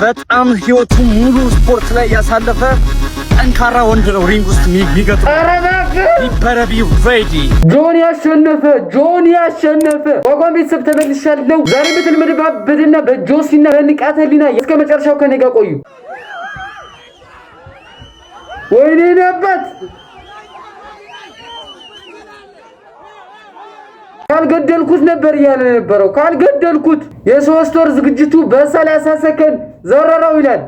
በጣም ህይወቱ ሙሉ ስፖርት ላይ ያሳለፈ ጠንካራ ወንድ ነው። ሪንግ ውስጥ የሚገጥም ቢበረቢ ሬዲ ጆኒ ያሸነፈ ዋጓን ቤተሰብ ተመልሻለሁ። ዛሬ በተለመደ ባበደና በጆሲና በንቃተ ህሊና እስከ መጨረሻው ከኔ ጋር ቆዩ። ወይኔ ነበት ካልገደልኩት ነበር እያለ ነበረው። ካልገደልኩት የ3 ወር ዝግጅቱ በ30 ሰከንድ ዘረራው ይላል።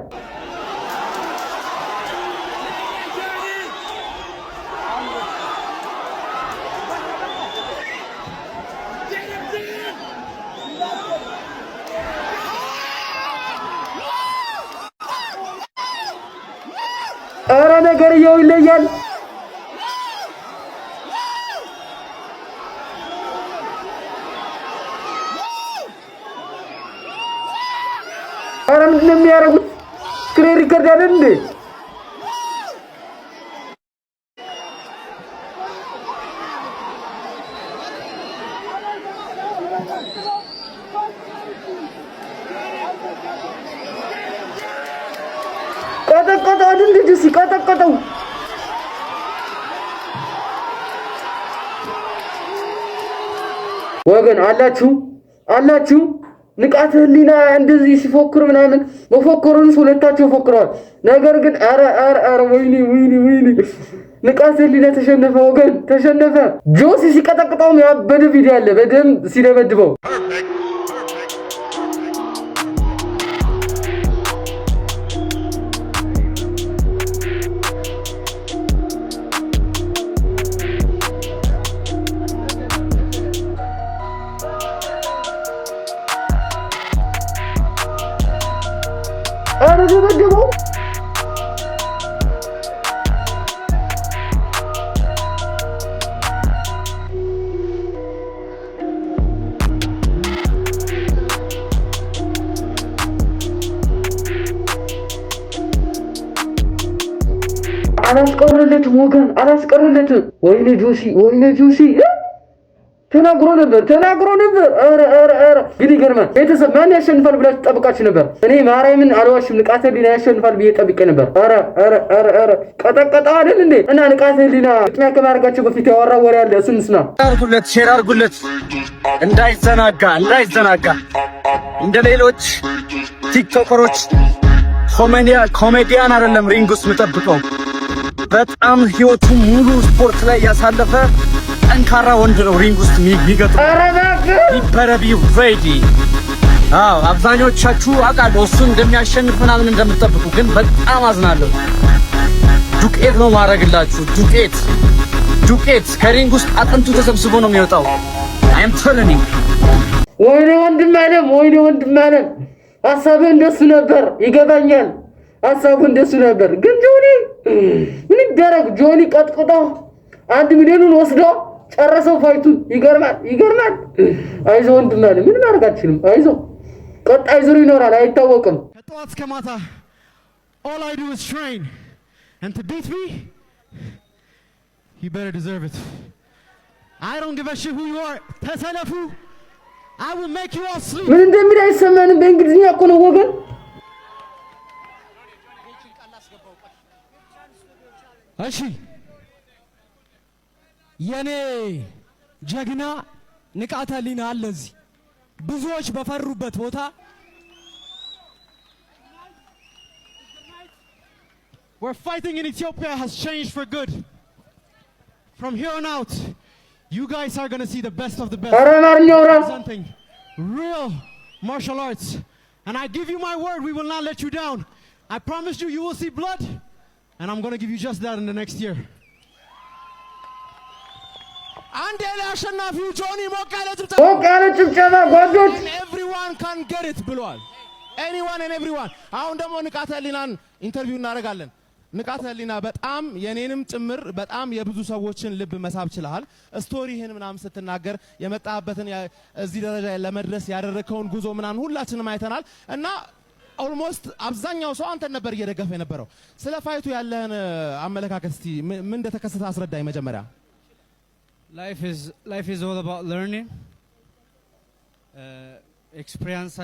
ኧረ ነገርየው ይለያል። ኧረ ምንድን ነው የሚያደርጉት? ስክሪን ሪከርድ አይደል እንዴ? ቀጠቀጠው አይደል እንዴ? ሲቀጠቀጠው ወገን አላችሁ ንቃተ ህሊና እንደዚህ ሲፎክር ምናምን መፎከሩን ሁለታቸው ፎክረዋል። ነገር ግን አረ ወይኔ ንቃተ ህሊና ተሸነፈ። ወገን ተሸነፈ። ጆሲ ሲቀጠቅጠው ያበደ ቪዲዮ አለ በደንብ ሲደበድበው። አረ ደበደበው። አላስቀረለትም ወገን አላስቀረለትም። ወይኔ ጆሲ ተናግሮ ነበር። አረ ግን ይገርማል። ቤተሰብ ማን ያሸንፋል ብላችሁ ጠብቃችሁ ነበር? እኔ ማርያምን አልዋሽም፣ ንቃተ ህሊና ያሸንፋል ብዬ ጠብቄ ነበር። አረ ቀጠቀጠው አይደል እንዴ? እና ንቃተ ህሊና ጥሚያ ከማድረጋቸው በፊት ያወራ ወሬ አለ። እሱን እንስማ። ሼር አድርጉለት እንዳይዘናጋ እንደ ሌሎች ቲክቶከሮች ኮሜዲያን አይደለም ሪንግ ውስጥ የምጠብቀው። በጣም ህይወቱ ሙሉ ስፖርት ላይ ያሳለፈ ጠንካራ ወንድ ነው። ሪንግ ውስጥ የሚገጥም ቢበረቢ ሬዲ። አብዛኞቻችሁ አውቃለሁ እሱን እንደሚያሸንፍ ምናምን እንደምትጠብቁ፣ ግን በጣም አዝናለሁ። ዱቄት ነው ማድረግላችሁ። ዱቄት ከሪንግ ውስጥ አጥንቱ ተሰብስቦ ነው የሚወጣው። አይም ቴሊንግ ወይኔ ወንድም አለም ሀሳብህ እንደሱ ነበር። ይገባኛል፣ ሀሳቡ እንደሱ ነበር። ግን ጆኒ ምን ይደረግ? ጆኒ ቀጥቅጦ 1 ሚሊዮኑን ወስዶ ጨረሰው ፋይቱን። ይገርማል። አይዞ ወንድም አለ ምን ማድረግ አትችልም። አይዞ ቀጣይ ዙር ይኖራል፣ አይታወቅም። ከጠዋት እስከ ማታ all I do is train and to beat me you better deserve it. I don't give a shit who you are. ተሰለፉ I will make you all sleep. ምን እንደሚል አይሰማንም። በእንግሊዝኛ እኮ ነው ወገን። እሺ የኔ ጀግና ንቃተ ህሊና አለ እዚህ ብዙዎች በፈሩበት ቦታ We're fighting in Ethiopia has changed for good. From here on out, you guys are going to see the best of the best. Presenting real martial arts. And I give you my word, we will not let you down. I promise you, you will see blood. And I'm going to give you just that in the next year. And everyone can get it ብሏል። anyone and everyone አሁን ደግሞ ንቃተ ህሊናን ኢንተርቪው እናደርጋለን። ንቃተ ህሊና በጣም የኔንም ጭምር በጣም የብዙ ሰዎችን ልብ መሳብ ችለሃል። ስቶሪህን ምናምን ስትናገር የመጣበትን እዚህ ደረጃ ለመድረስ ያደረከውን ጉዞ ምናምን ሁላችንም አይተናል እና ኦልሞስት አብዛኛው ሰው አንተን ነበር እየደገፈ የነበረው። ስለ ፋይቱ ያለህን አመለካከት እስቲ ምን እንደተከሰተ አስረዳኝ መጀመሪያ። Life is all about learning. Experience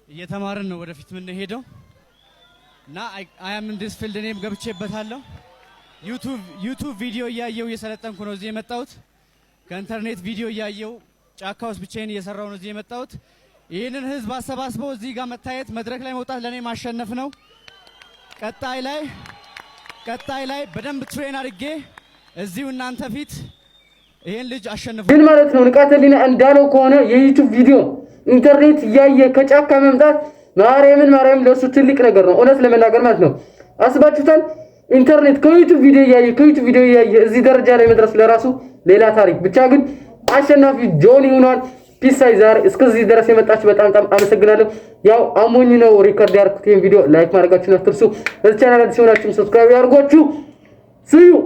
እየተማርን ነው ወደፊት ምን ሄደው እና I am in this field እኔም ገብቼበታለሁ ዩቲዩብ ቪዲዮ እያየው እየሰለጠንኩ ነው እዚህ የመጣሁት ከኢንተርኔት ቪዲዮ እያየው ጫካ ውስጥ ብቻዬን እየሰራው ነው እዚህ የመጣሁት ይሄንን ህዝብ አሰባስበው እዚህ ጋር መታየት መድረክ ላይ መውጣት ለኔ ማሸነፍ ነው ቀጣይ ላይ በደንብ ትሬን አድርጌ እዚሁ እናንተ ፊት ይሄን ልጅ አሸንፉ ግን ማለት ነው ንቃተ ህሊና እንዳለው ከሆነ የዩቲዩብ ቪዲዮ ኢንተርኔት እያየ ከጫካ መምጣት ማርያም ለሱ ትልቅ ነገር ነው እውነት ለመናገር ማለት ነው አስባችሁታል ኢንተርኔት ከዩቲዩብ ቪዲዮ እያየ እዚህ ደረጃ ላይ መድረስ ለራሱ ሌላ ታሪክ ብቻ ግን አሸናፊ ጆኒ ሆኗል ፒስ ዛሬ እስከዚህ ድረስ የመጣችሁ በጣም አመሰግናለሁ ያው አሞኝ ነው ሪከርድ ያርኩት ይሄን ቪዲዮ ላይክ ማድረጋችሁን አትርሱ እዚህ ቻናል አዲስ ሆናችሁ ሰብስክራይብ ያድርጓችሁ see you